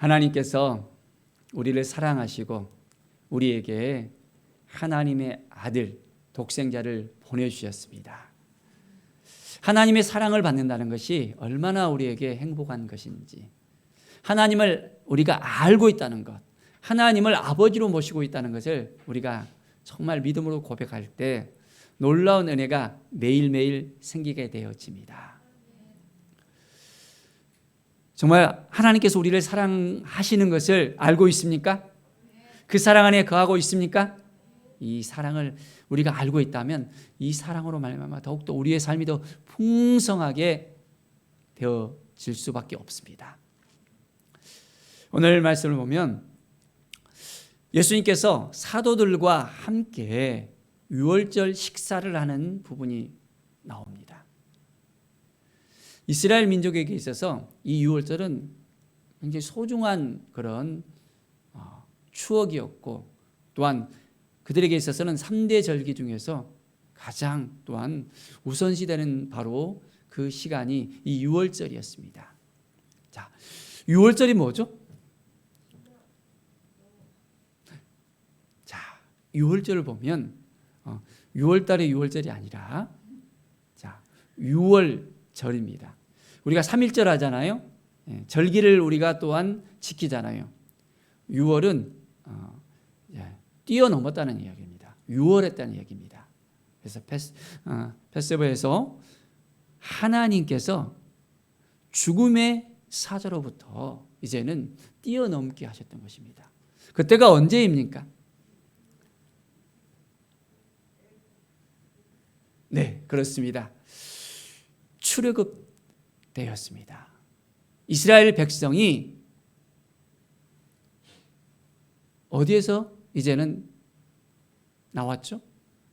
하나님께서 우리를 사랑하시고 우리에게 하나님의 아들 독생자를 보내주셨습니다. 하나님의 사랑을 받는다는 것이 얼마나 우리에게 행복한 것인지, 하나님을 우리가 알고 있다는 것, 하나님을 아버지로 모시고 있다는 것을 우리가 정말 믿음으로 고백할 때 놀라운 은혜가 매일매일 생기게 되어집니다. 정말 하나님께서 우리를 사랑하시는 것을 알고 있습니까? 그 사랑 안에 거하고 있습니까? 이 사랑을 우리가 알고 있다면 이 사랑으로 말미암아 더욱더 우리의 삶이 더 풍성하게 되어질 수밖에 없습니다. 오늘 말씀을 보면 예수님께서 사도들과 함께 유월절 식사를 하는 부분이 나옵니다. 이스라엘 민족에게 있어서 이 유월절은 굉장히 소중한 그런 추억이었고, 또한 그들에게 있어서는 3대 절기 중에서 가장 또한 우선시되는 바로 그 시간이 이 유월절이었습니다. 자, 유월절이 뭐죠? 자, 유월절을 보면 6월달의 유월절이 아니라 자, 6월절입니다. 우리가 3.1절 하잖아요. 절기를 우리가 또한 지키잖아요. 6월은 뛰어넘었다는 이야기입니다. 6월했다는 이야기입니다. 그래서 패스버에서 하나님께서 죽음의 사자로부터 이제는 뛰어넘게 하셨던 것입니다. 그때가 언제입니까? 네, 그렇습니다. 출애굽 때였습니다. 이스라엘 백성이 어디에서 이제는 나왔죠?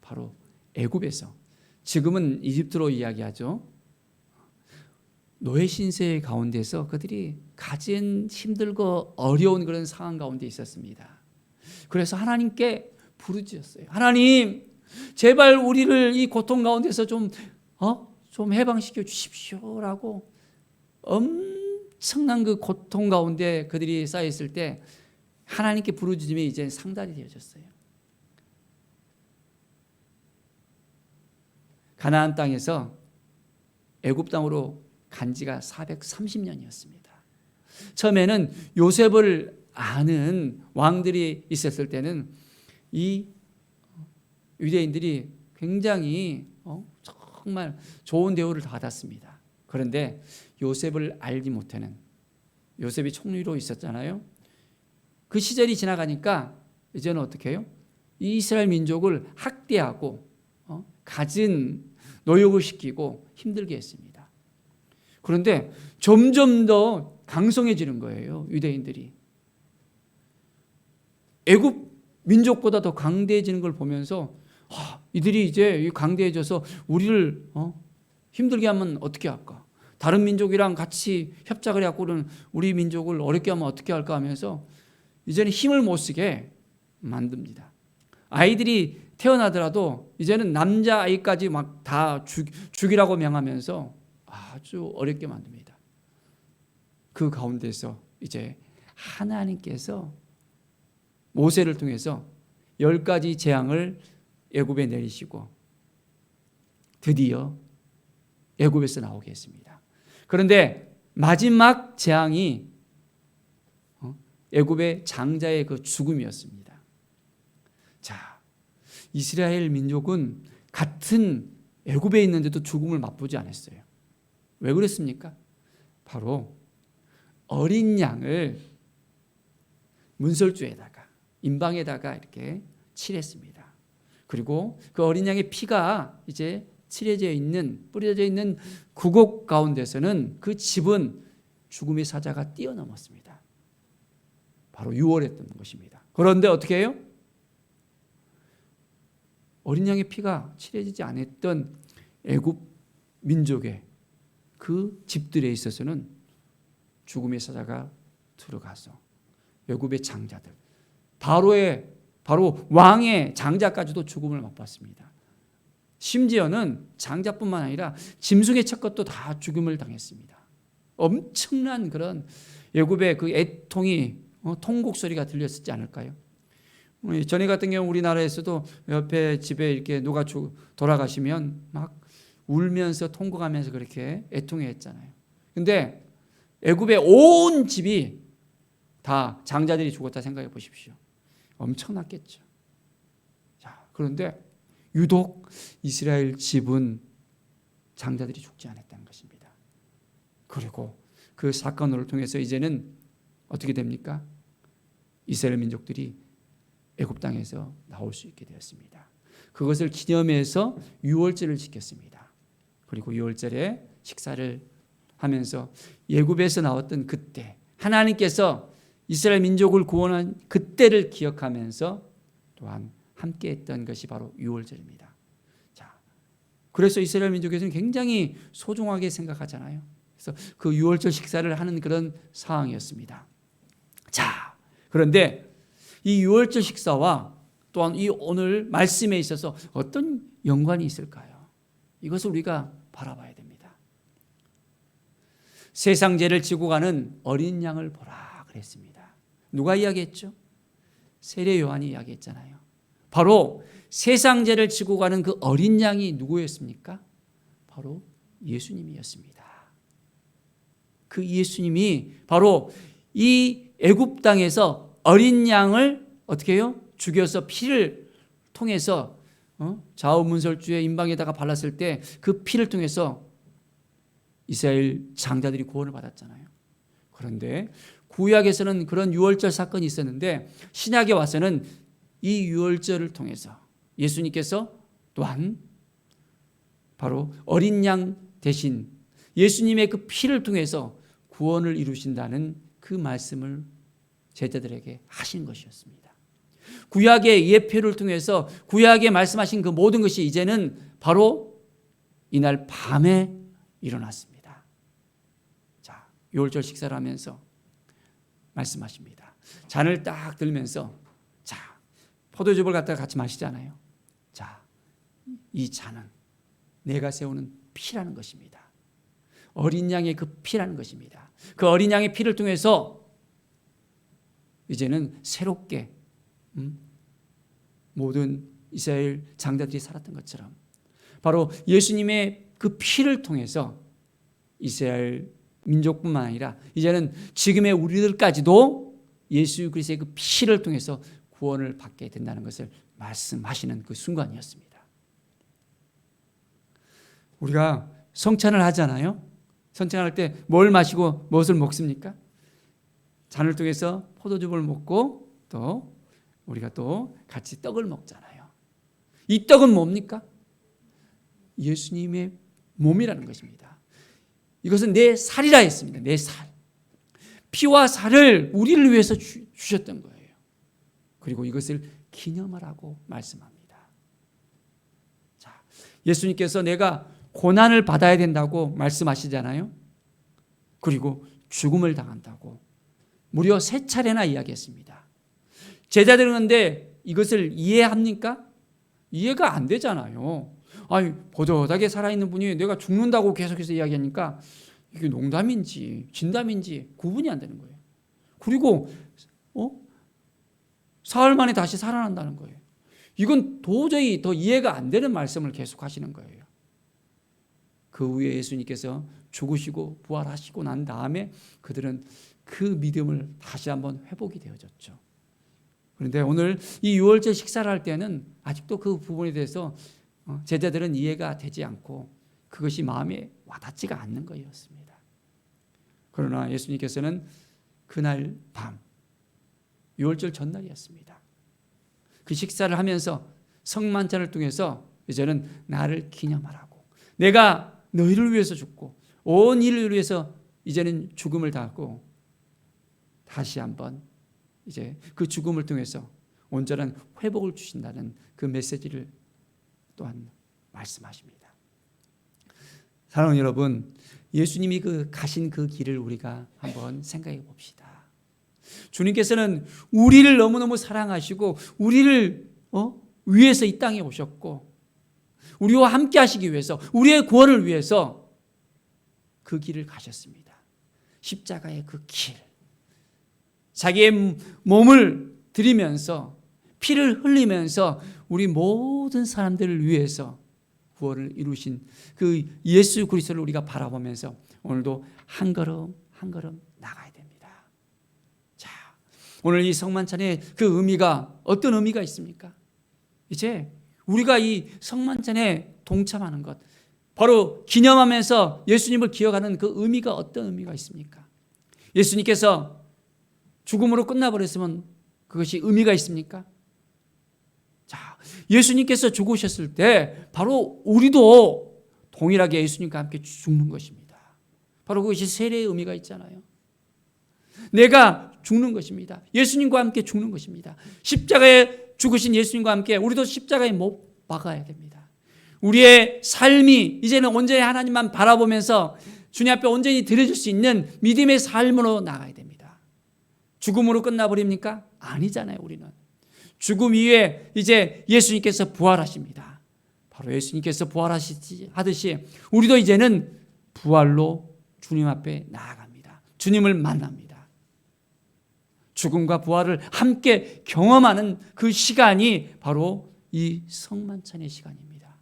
바로 애굽에서. 지금은 이집트로 이야기하죠. 노예 신세 가운데서 그들이 가진 힘들고 어려운 그런 상황 가운데 있었습니다. 그래서 하나님께 부르짖었어요. 하나님, 제발 우리를 이 고통 가운데서 좀 해방시켜 주십시오라고 엄청난 그 고통 가운데 그들이 쌓여 있을 때 하나님께 부르짖음이 이제 상달이 되어졌어요. 가나안 땅에서 애굽 땅으로 간 지가 430년이었습니다. 처음에는 요셉을 아는 왕들이 있었을 때는 이 유대인들이 굉장히 정말 좋은 대우를 받았습니다. 그런데 요셉을 알지 못하는, 요셉이 총리로 있었잖아요. 그 시절이 지나가니까 이제는 어떻게 해요? 이스라엘 민족을 학대하고 갖은 노역을 시키고 힘들게 했습니다. 그런데 점점 더 강성해지는 거예요. 유대인들이. 애굽 민족보다 더 강대해지는 걸 보면서 이들이 이제 강대해져서 우리를 힘들게 하면 어떻게 할까? 다른 민족이랑 같이 협작을 해갖고는 우리 민족을 어렵게 하면 어떻게 할까 하면서 이제는 힘을 못 쓰게 만듭니다. 아이들이 태어나더라도 이제는 남자아이까지 막 다 죽이라고 명하면서 아주 어렵게 만듭니다. 그 가운데서 이제 하나님께서 모세를 통해서 10가지 재앙을 애굽에 내리시고 드디어 애굽에서 나오게 했습니다. 그런데 마지막 재앙이 애굽의 장자의 그 죽음이었습니다. 자, 이스라엘 민족은 같은 애굽에 있는데도 죽음을 맛보지 않았어요. 왜 그랬습니까? 바로 어린 양을 문설주에다가 임방에다가 이렇게 칠했습니다. 그리고 그 어린 양의 피가 이제 칠해져 있는, 뿌려져 있는 구곡 가운데서는 그 집은 죽음의 사자가 뛰어넘었습니다. 바로 유월했던 것입니다. 그런데 어떻게 해요? 어린 양의 피가 칠해지지 않았던 애굽 민족의 그 집들에 있어서는 죽음의 사자가 들어가서 애굽의 장자들, 바로 왕의 장자까지도 죽음을 맛봤습니다. 심지어는 장자뿐만 아니라 짐승의 첫 것도 다 죽음을 당했습니다. 엄청난 그런 애굽의 그 애통이 통곡 소리가 들렸었지 않을까요? 전에 같은 경우 우리나라에서도 옆에 집에 이렇게 누가 돌아가시면 막 울면서 통곡하면서 그렇게 애통해 했잖아요. 근데 애굽의 온 집이 다 장자들이 죽었다 생각해 보십시오. 엄청났겠죠. 자, 그런데 유독 이스라엘 집은 장자들이 죽지 않았다는 것입니다. 그리고 그 사건을 통해서 이제는 어떻게 됩니까? 이스라엘 민족들이 애굽 땅에서 나올 수 있게 되었습니다. 그것을 기념해서 유월절을 지켰습니다. 그리고 유월절에 식사를 하면서 애굽에서 나왔던 그때, 하나님께서 이스라엘 민족을 구원한 그때를 기억하면서 또한 함께했던 것이 바로 유월절입니다. 자, 그래서 이스라엘 민족에서는 굉장히 소중하게 생각하잖아요. 그래서 그 유월절 식사를 하는 그런 상황이었습니다. 자, 그런데 이 유월절 식사와 또한 이 오늘 말씀에 있어서 어떤 연관이 있을까요? 이것을 우리가 바라봐야 됩니다. 세상 죄를 지고 가는 어린 양을 보라 그랬습니다. 누가 이야기했죠? 세례 요한이 이야기했잖아요. 바로 세상 죄를 지고 가는 그 어린 양이 누구였습니까? 바로 예수님이었습니다. 그 예수님이 바로 이 애굽 땅에서 어린 양을 어떻게 해요? 죽여서 피를 통해서 좌우문설주의 임방에다가 발랐을 때 그 피를 통해서 이스라엘 장자들이 구원을 받았잖아요. 그런데 구약에서는 그런 유월절 사건이 있었는데 신약에 와서는 이 유월절을 통해서 예수님께서 또한 바로 어린 양 대신 예수님의 그 피를 통해서 구원을 이루신다는 그 말씀을 제자들에게 하신 것이었습니다. 구약의 예표를 통해서 구약에 말씀하신 그 모든 것이 이제는 바로 이날 밤에 일어났습니다. 자, 유월절 식사를 하면서 말씀하십니다. 잔을 딱 들면서 자, 포도즙을 갖다가 같이 마시잖아요. 자, 이 잔은 내가 세우는 피라는 것입니다. 어린 양의 그 피라는 것입니다. 그 어린 양의 피를 통해서 이제는 새롭게 모든 이스라엘 장자들이 살았던 것처럼 바로 예수님의 그 피를 통해서 이스라엘 민족뿐만 아니라 이제는 지금의 우리들까지도 예수 그리스도의 그 피를 통해서 구원을 받게 된다는 것을 말씀하시는 그 순간이었습니다. 우리가 성찬을 하잖아요. 성찬할 때 뭘 마시고 무엇을 먹습니까? 잔을 통해서 포도즙을 먹고 또 우리가 또 같이 떡을 먹잖아요. 이 떡은 뭡니까? 예수님의 몸이라는 것입니다. 이것은 내 살이라 했습니다. 내 살. 피와 살을 우리를 위해서 주셨던 거예요. 그리고 이것을 기념하라고 말씀합니다. 자, 예수님께서 내가 고난을 받아야 된다고 말씀하시잖아요. 그리고 죽음을 당한다고 무려 3차례나 이야기했습니다. 제자들은 그런데 이것을 이해합니까? 이해가 안 되잖아요. 아니, 보젓하게 살아있는 분이 내가 죽는다고 계속해서 이야기하니까 이게 농담인지 진담인지 구분이 안 되는 거예요. 그리고 사흘 만에 다시 살아난다는 거예요. 이건 도저히 더 이해가 안 되는 말씀을 계속 하시는 거예요. 그 후에 예수님께서 죽으시고 부활하시고 난 다음에 그들은 그 믿음을 다시 한번 회복이 되어졌죠. 그런데 오늘 이 유월절 식사를 할 때는 아직도 그 부분에 대해서 제자들은 이해가 되지 않고 그것이 마음에 와닿지가 않는 것이었습니다. 그러나 예수님께서는 그날 밤 유월절 전날이었습니다. 그 식사를 하면서 성만찬을 통해서 이제는 나를 기념하라고, 내가 너희를 위해서 죽고 온 인류를 위해서 이제는 죽음을 당하고 다시 한번 이제 그 죽음을 통해서 온전한 회복을 주신다는 그 메시지를 또한 말씀하십니다. 사랑하는 여러분, 예수님이 그 가신 그 길을 우리가 한번 생각해 봅시다. 주님께서는 우리를 너무너무 사랑하시고 우리를 위해서 이 땅에 오셨고 우리와 함께 하시기 위해서 우리의 구원을 위해서 그 길을 가셨습니다. 십자가의 그 길, 자기의 몸을 드리면서 피를 흘리면서 우리 모든 사람들을 위해서 구원을 이루신 그 예수 그리스도를 우리가 바라보면서 오늘도 한 걸음 한 걸음 나가야 됩니다. 자, 오늘 이 성만찬의 그 의미가 어떤 의미가 있습니까? 이제 우리가 이 성만찬에 동참하는 것, 바로 기념하면서 예수님을 기억하는 그 의미가 어떤 의미가 있습니까? 예수님께서 죽음으로 끝나버렸으면 그것이 의미가 있습니까? 자, 예수님께서 죽으셨을 때 바로 우리도 동일하게 예수님과 함께 죽는 것입니다. 바로 그것이 세례의 의미가 있잖아요. 내가 죽는 것입니다. 예수님과 함께 죽는 것입니다. 십자가에 죽으신 예수님과 함께 우리도 십자가에 못 박아야 됩니다. 우리의 삶이 이제는 온전히 하나님만 바라보면서 주님 앞에 온전히 드려질 수 있는 믿음의 삶으로 나가야 됩니다. 죽음으로 끝나버립니까? 아니잖아요. 우리는 죽음 이후에 이제 예수님께서 부활하십니다. 바로 예수님께서 부활하듯이 우리도 이제는 부활로 주님 앞에 나아갑니다. 주님을 만납니다. 죽음과 부활을 함께 경험하는 그 시간이 바로 이 성만찬의 시간입니다.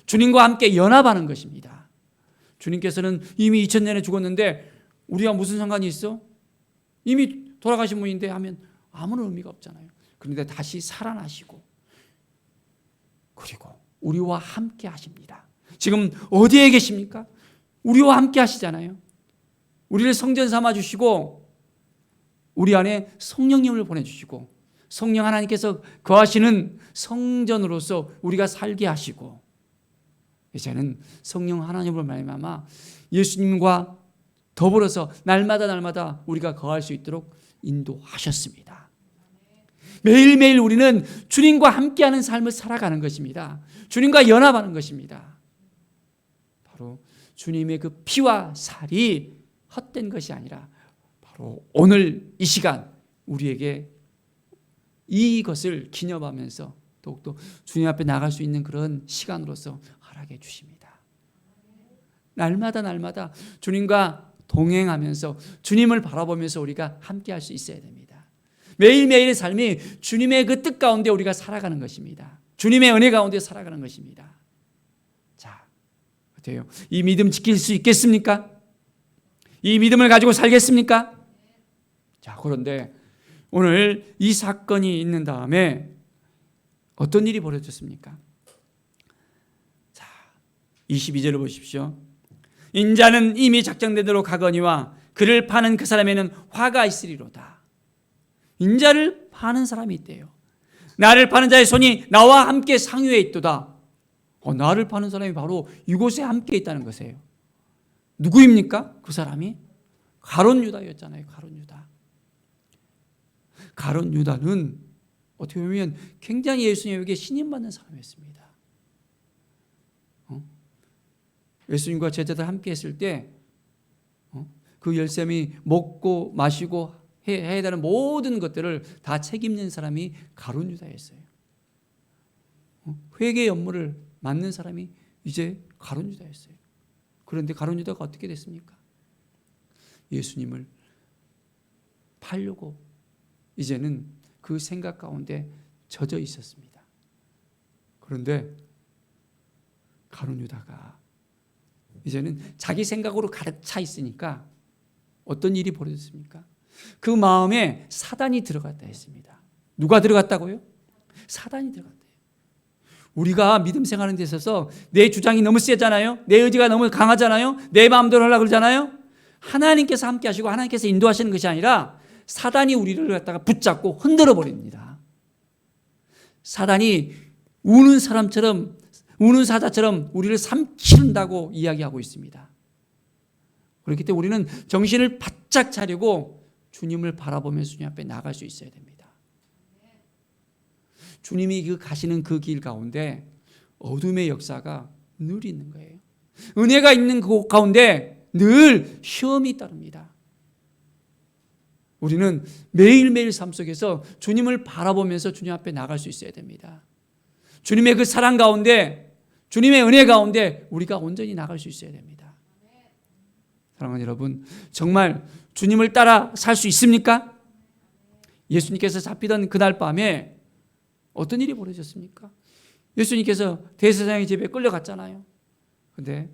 주님과 함께 연합하는 것입니다. 주님께서는 이미 2000년에 죽었는데 우리와 무슨 상관이 있어? 이미 돌아가신 분인데 하면 아무런 의미가 없잖아요. 그런데 다시 살아나시고 그리고 우리와 함께 하십니다. 지금 어디에 계십니까? 우리와 함께 하시잖아요. 우리를 성전 삼아 주시고 우리 안에 성령님을 보내주시고 성령 하나님께서 거하시는 성전으로서 우리가 살게 하시고 이제는 성령 하나님으로 말미암아 예수님과 더불어서 날마다 우리가 거할 수 있도록 인도하셨습니다. 매일매일 우리는 주님과 함께하는 삶을 살아가는 것입니다. 주님과 연합하는 것입니다. 바로 주님의 그 피와 살이 헛된 것이 아니라 바로 오늘 이 시간 우리에게 이것을 기념하면서 더욱더 주님 앞에 나갈 수 있는 그런 시간으로서 허락해 주십니다. 날마다 주님과 동행하면서 주님을 바라보면서 우리가 함께 할 수 있어야 됩니다. 매일매일의 삶이 주님의 그 뜻 가운데 우리가 살아가는 것입니다. 주님의 은혜 가운데 살아가는 것입니다. 자, 어때요? 이 믿음 지킬 수 있겠습니까? 이 믿음을 가지고 살겠습니까? 자, 그런데 오늘 이 사건이 있는 다음에 어떤 일이 벌어졌습니까? 자, 22절을 보십시오. 인자는 이미 작정된 대로 가거니와 그를 파는 그 사람에는 화가 있으리로다. 인자를 파는 사람이 있대요. 나를 파는 자의 손이 나와 함께 상유해 있도다. 나를 파는 사람이 바로 이곳에 함께 있다는 것이에요. 누구입니까? 그 사람이 가룟 유다였잖아요. 가룟 유다. 가룟 유다는 어떻게 보면 굉장히 예수님에게 신임받는 사람이었습니다. 예수님과 제자들 함께 했을 때 그 열심히 먹고 마시고 해야 되는 모든 것들을 다 책임진 사람이 가룟 유다였어요. 회개 업무를 맡는 사람이 이제 가룟 유다였어요. 그런데 가룟 유다가 어떻게 됐습니까? 예수님을 팔려고 이제는 그 생각 가운데 젖어 있었습니다. 그런데 가룟 유다가 이제는 자기 생각으로 가득 차 있으니까 어떤 일이 벌어졌습니까? 그 마음에 사단이 들어갔다 했습니다. 누가 들어갔다고요? 사단이 들어갔대요. 우리가 믿음 생활하는 데 있어서 내 주장이 너무 세잖아요. 내 의지가 너무 강하잖아요. 내 마음대로 하려고 그러잖아요. 하나님께서 함께 하시고 하나님께서 인도하시는 것이 아니라 사단이 우리를 갖다가 붙잡고 흔들어 버립니다. 사단이 우는 사람처럼, 우는 사자처럼 우리를 삼키는다고 이야기하고 있습니다. 그렇기 때문에 우리는 정신을 바짝 차리고 주님을 바라보면서 주님 앞에 나갈 수 있어야 됩니다. 주님이 가시는 그 길 가운데 어둠의 역사가 늘 있는 거예요. 은혜가 있는 그 가운데 늘 시험이 따릅니다. 우리는 매일매일 삶 속에서 주님을 바라보면서 주님 앞에 나갈 수 있어야 됩니다. 주님의 그 사랑 가운데, 주님의 은혜 가운데 우리가 온전히 나갈 수 있어야 됩니다. 사랑하는 여러분, 정말 주님을 따라 살 수 있습니까? 예수님께서 잡히던 그날 밤에 어떤 일이 벌어졌습니까? 예수님께서 대제사장의 집에 끌려갔잖아요. 그런데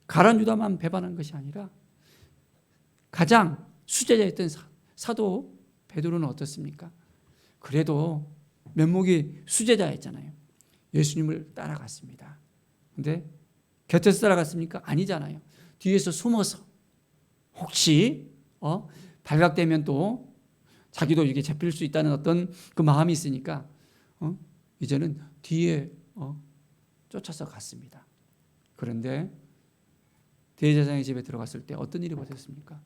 가룟 유다만 배반한 것이 아니라 가장 수제자였던 사도 베드로는 어떻습니까? 그래도 면목이 수제자였잖아요. 예수님을 따라갔습니다. 그런데 곁에서 따라갔습니까? 아니잖아요. 뒤에서 숨어서 혹시 발각되면 또 자기도 이게 잡힐 수 있다는 어떤 그 마음이 있으니까 이제는 뒤에 쫓아서 갔습니다. 그런데 대제사장의 집에 들어갔을 때 어떤 일이 벌어졌습니까?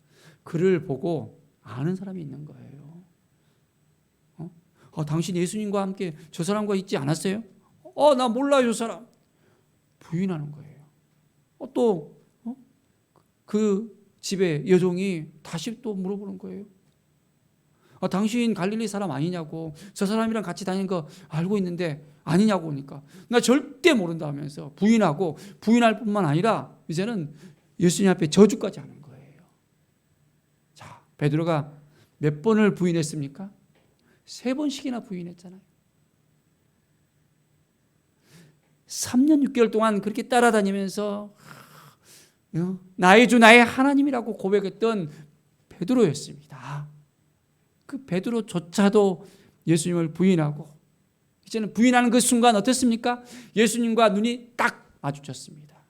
그를 보고 아는 사람이 있는 거예요. 당신 예수님과 함께 저 사람과 있지 않았어요? 나 몰라요, 저 사람. 부인하는 거예요. 또 그 집에 여종이 다시 또 물어보는 거예요. 당신 갈릴리 사람 아니냐고, 저 사람이랑 같이 다니는 거 알고 있는데 아니냐고 하니까 나 절대 모른다 하면서 부인하고, 부인할 뿐만 아니라 이제는 예수님 앞에 저주까지 하는 거예요. 자, 베드로가 몇 번을 부인했습니까? 3번씩이나 부인했잖아요. 3년 6개월 동안 그렇게 따라다니면서 나의 주 나의 하나님이라고 고백했던 베드로였습니다. 그 베드로조차도 예수님을 부인하고, 이제는 부인하는 그 순간 어땠습니까? 예수님과 눈이 딱 마주쳤습니다.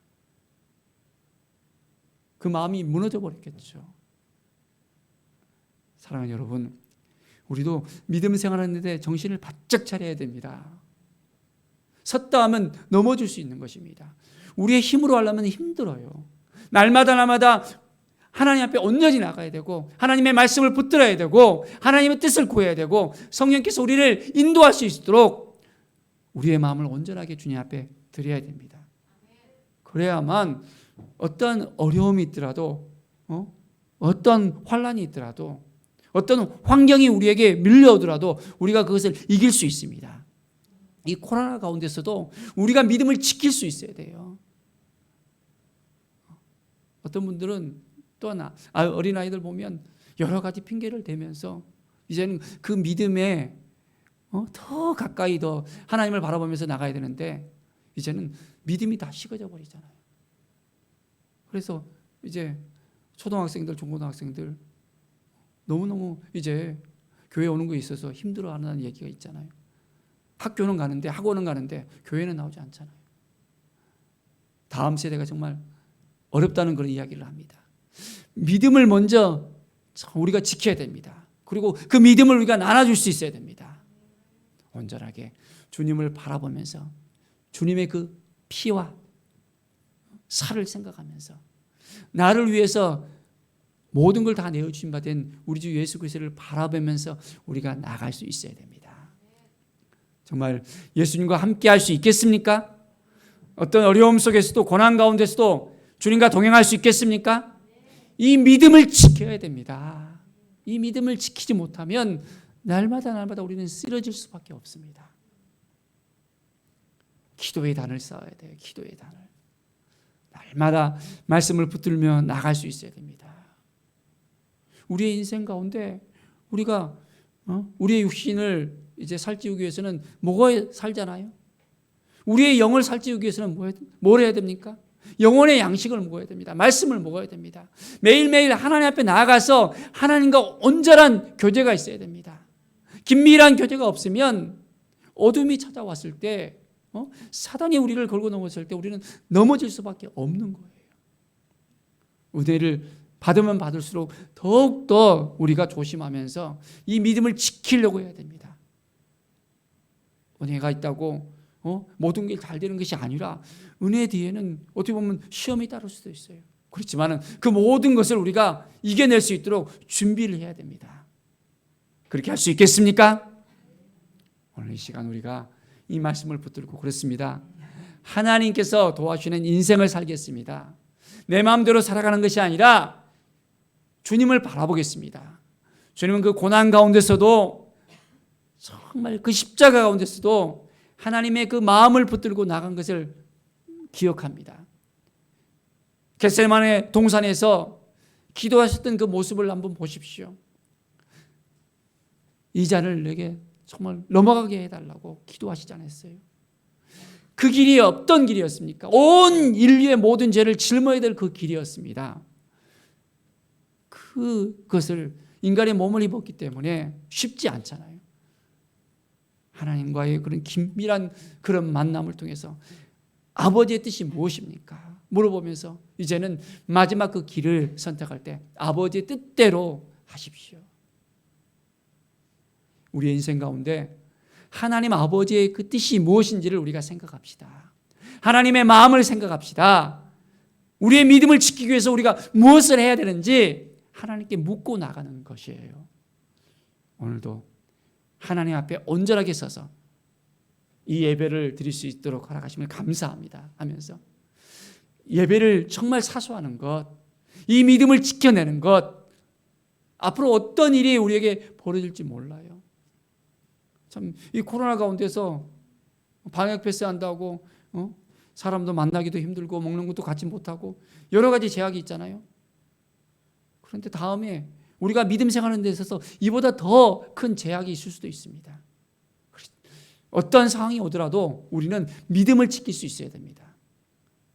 그 마음이 무너져 버렸겠죠. 사랑하는 여러분, 우리도 믿음 생활하는데 정신을 바짝 차려야 됩니다. 섰다 하면 넘어질 수 있는 것입니다. 우리의 힘으로 하려면 힘들어요. 날마다 하나님 앞에 온전히 나가야 되고, 하나님의 말씀을 붙들어야 되고, 하나님의 뜻을 구해야 되고, 성령께서 우리를 인도할 수 있도록 우리의 마음을 온전하게 주님 앞에 드려야 됩니다. 그래야만 어떤 어려움이 있더라도, 어떤 환란이 있더라도, 어떤 환경이 우리에게 밀려오더라도 우리가 그것을 이길 수 있습니다. 이 코로나 가운데서도 우리가 믿음을 지킬 수 있어야 돼요. 어떤 분들은 또 하나, 어린아이들 보면 여러 가지 핑계를 대면서 이제는 그 믿음에 더 가까이 더 하나님을 바라보면서 나가야 되는데, 이제는 믿음이 다 식어져 버리잖아요. 그래서 이제 초등학생들, 중고등학생들 너무너무 이제 교회 오는 거에 있어서 힘들어하는 얘기가 있잖아요. 학교는 가는데, 학원은 가는데 교회는 나오지 않잖아요. 다음 세대가 정말 어렵다는 그런 이야기를 합니다. 믿음을 먼저 우리가 지켜야 됩니다. 그리고 그 믿음을 우리가 나눠줄 수 있어야 됩니다. 온전하게 주님을 바라보면서 주님의 그 피와 살을 생각하면서 나를 위해서 모든 걸 다 내어주신 바 된 우리 주 예수 그리스도를 바라보면서 우리가 나갈 수 있어야 됩니다. 정말 예수님과 함께 할 수 있겠습니까? 어떤 어려움 속에서도, 고난 가운데서도 주님과 동행할 수 있겠습니까? 이 믿음을 지켜야 됩니다. 이 믿음을 지키지 못하면 날마다 우리는 쓰러질 수밖에 없습니다. 기도의 단을 쌓아야 돼요. 기도의 단을. 날마다 말씀을 붙들며 나갈 수 있어야 됩니다. 우리의 인생 가운데 우리가 우리의 육신을 이제 살찌우기 위해서는 먹어야 살잖아요. 우리의 영을 살찌우기 위해서는 뭘 해야 됩니까? 영혼의 양식을 먹어야 됩니다. 말씀을 먹어야 됩니다. 매일매일 하나님 앞에 나아가서 하나님과 온전한 교제가 있어야 됩니다. 긴밀한 교제가 없으면 어둠이 찾아왔을 때, 사단이 우리를 걸고 넘어질 때 우리는 넘어질 수밖에 없는 거예요. 은혜를 받으면 받을수록 더욱더 우리가 조심하면서 이 믿음을 지키려고 해야 됩니다. 은혜가 있다고 모든 게 잘 되는 것이 아니라, 은혜 뒤에는 어떻게 보면 시험이 따를 수도 있어요. 그렇지만 그 모든 것을 우리가 이겨낼 수 있도록 준비를 해야 됩니다. 그렇게 할 수 있겠습니까? 오늘 이 시간 우리가 이 말씀을 붙들고 그렇습니다. 하나님께서 도와주시는 인생을 살겠습니다. 내 마음대로 살아가는 것이 아니라 주님을 바라보겠습니다. 주님은 그 고난 가운데서도, 정말 그 십자가 가운데서도 하나님의 그 마음을 붙들고 나간 것을 기억합니다. 겟세마네 동산에서 기도하셨던 그 모습을 한번 보십시오. 이 잔을 내게 정말 넘어가게 해달라고 기도하시지 않았어요? 그 길이 어떤 길이었습니까? 온 인류의 모든 죄를 짊어야 될 그 길이었습니다. 그것을 인간의 몸을 입었기 때문에 쉽지 않잖아요. 하나님과의 그런 긴밀한 그런 만남을 통해서 아버지의 뜻이 무엇입니까? 물어보면서 이제는 마지막 그 길을 선택할 때 아버지의 뜻대로 하십시오. 우리의 인생 가운데 하나님 아버지의 그 뜻이 무엇인지를 우리가 생각합시다. 하나님의 마음을 생각합시다. 우리의 믿음을 지키기 위해서 우리가 무엇을 해야 되는지 하나님께 묻고 나가는 것이에요. 오늘도 하나님 앞에 온전하게 서서 이 예배를 드릴 수 있도록 허락하심을 감사합니다 하면서 예배를 정말 사수하는 것, 이 믿음을 지켜내는 것, 앞으로 어떤 일이 우리에게 벌어질지 몰라요. 참 이 코로나 가운데서 방역 패스한다고 사람도 만나기도 힘들고 먹는 것도 같이 못하고 여러 가지 제약이 있잖아요. 그런데 다음에 우리가 믿음 생활하는 데 있어서 이보다 더 큰 제약이 있을 수도 있습니다. 어떤 상황이 오더라도 우리는 믿음을 지킬 수 있어야 됩니다.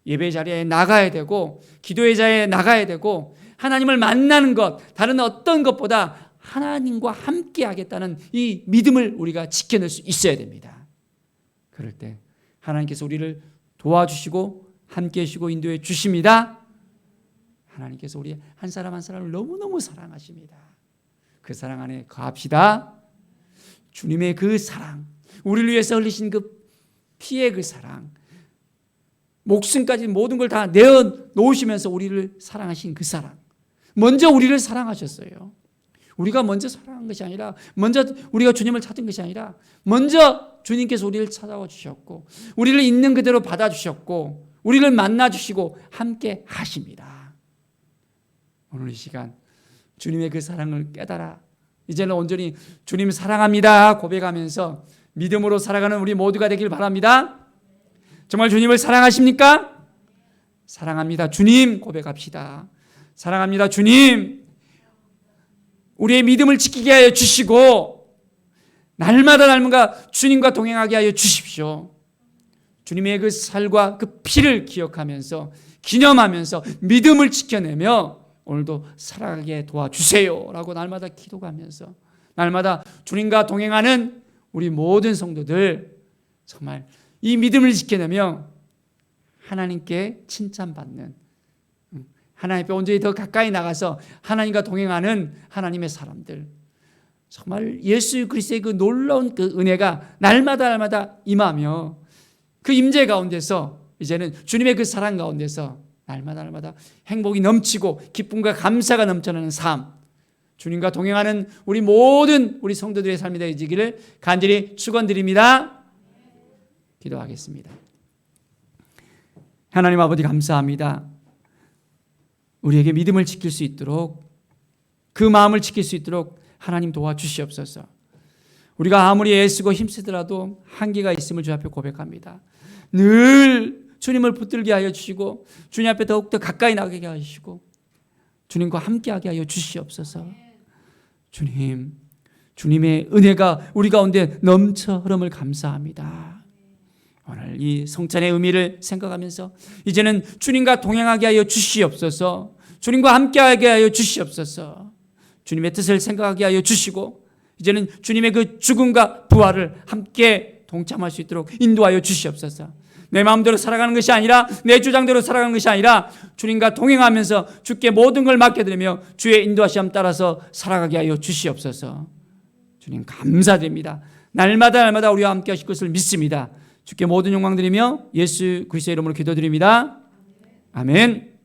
예배 자리에 나가야 되고 기도의 자리에 나가야 되고 하나님을 만나는 것, 다른 어떤 것보다 하나님과 함께 하겠다는 이 믿음을 우리가 지켜낼 수 있어야 됩니다. 그럴 때 하나님께서 우리를 도와주시고 함께 해주시고 인도해 주십니다. 하나님께서 우리 한 사람 한 사람을 너무너무 사랑하십니다. 그 사랑 안에 거합시다. 주님의 그 사랑, 우리를 위해서 흘리신 그 피의 그 사랑, 목숨까지 모든 걸 다 내어놓으시면서 우리를 사랑하신 그 사랑, 먼저 우리를 사랑하셨어요. 우리가 먼저 사랑한 것이 아니라, 먼저 우리가 주님을 찾은 것이 아니라 먼저 주님께서 우리를 찾아와 주셨고 우리를 있는 그대로 받아주셨고 우리를 만나주시고 함께 하십니다. 오늘 이 시간 주님의 그 사랑을 깨달아 이제는 온전히 주님 사랑합니다 고백하면서 믿음으로 살아가는 우리 모두가 되길 바랍니다. 정말 주님을 사랑하십니까? 사랑합니다 주님 고백합시다. 사랑합니다 주님, 우리의 믿음을 지키게 하여 주시고 날마다 주님과 동행하게 하여 주십시오. 주님의 그 살과 그 피를 기억하면서 기념하면서 믿음을 지켜내며 오늘도 살아가게 도와주세요 라고 날마다 기도하면서 날마다 주님과 동행하는 우리 모든 성도들 정말 이 믿음을 지켜내며 하나님께 칭찬받는, 하나님 앞에 온전히 더 가까이 나가서 하나님과 동행하는 하나님의 사람들, 정말 예수 그리스도의 그 놀라운 그 은혜가 날마다 임하며 그 임재 가운데서 이제는 주님의 그 사랑 가운데서 날마다 행복이 넘치고 기쁨과 감사가 넘쳐나는 삶, 주님과 동행하는 우리 모든 우리 성도들의 삶이 되기를 간절히 축원드립니다. 기도하겠습니다. 하나님 아버지 감사합니다. 우리에게 믿음을 지킬 수 있도록, 그 마음을 지킬 수 있도록 하나님 도와주시옵소서. 우리가 아무리 애쓰고 힘쓰더라도 한계가 있음을 주 앞에 고백합니다. 늘 주님을 붙들게 하여 주시고 주님 앞에 더욱더 가까이 나가게 하시고 주님과 함께하게 하여 주시옵소서. 주님, 주님의 은혜가 우리 가운데 넘쳐 흐름을 감사합니다. 오늘 이 성찬의 의미를 생각하면서 이제는 주님과 동행하게 하여 주시옵소서. 주님과 함께하게 하여 주시옵소서. 주님의 뜻을 생각하게 하여 주시고 이제는 주님의 그 죽음과 부활을 함께 동참할 수 있도록 인도하여 주시옵소서. 내 마음대로 살아가는 것이 아니라 내 주장대로 살아가는 것이 아니라 주님과 동행하면서 주께 모든 걸 맡겨드리며 주의 인도하심 따라서 살아가게 하여 주시옵소서. 주님 감사드립니다. 날마다 우리와 함께 하실 것을 믿습니다. 주께 모든 영광 드리며 예수 그리스도의 이름으로 기도드립니다. 아멘.